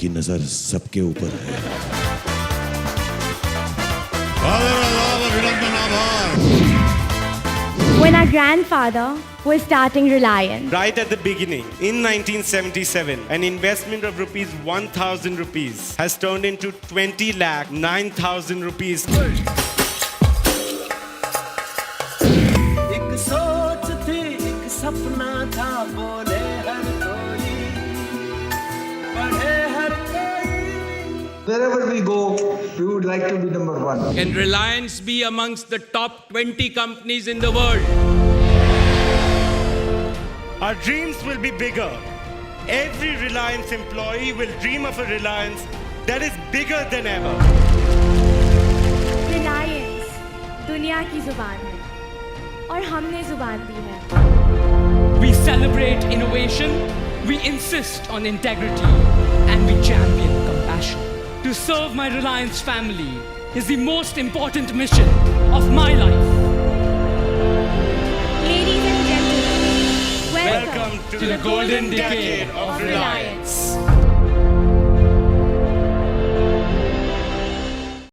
की नजर सबके ऊपर है। When our grandfather was starting Reliance, Right at the beginning, in 1977, an investment of rupees 1,000 rupees has turned into 20 lakh 9,000 rupees. एक सोच थी, एक सपना था, बोले हर कोई, पढ़े हर कोई। Wherever we go, we would like to be number one. Can Reliance be amongst the top 20 companies in the world? Our dreams will be bigger. Every Reliance employee will dream of a Reliance that is bigger than ever. Reliance दुनिया की जुबान है और हमने जुबान दी है। We celebrate innovation, we insist on integrity, and we champion compassion. To serve my Reliance family is the most important mission of my life. Ladies and gentlemen, Welcome to the golden decade of Reliance.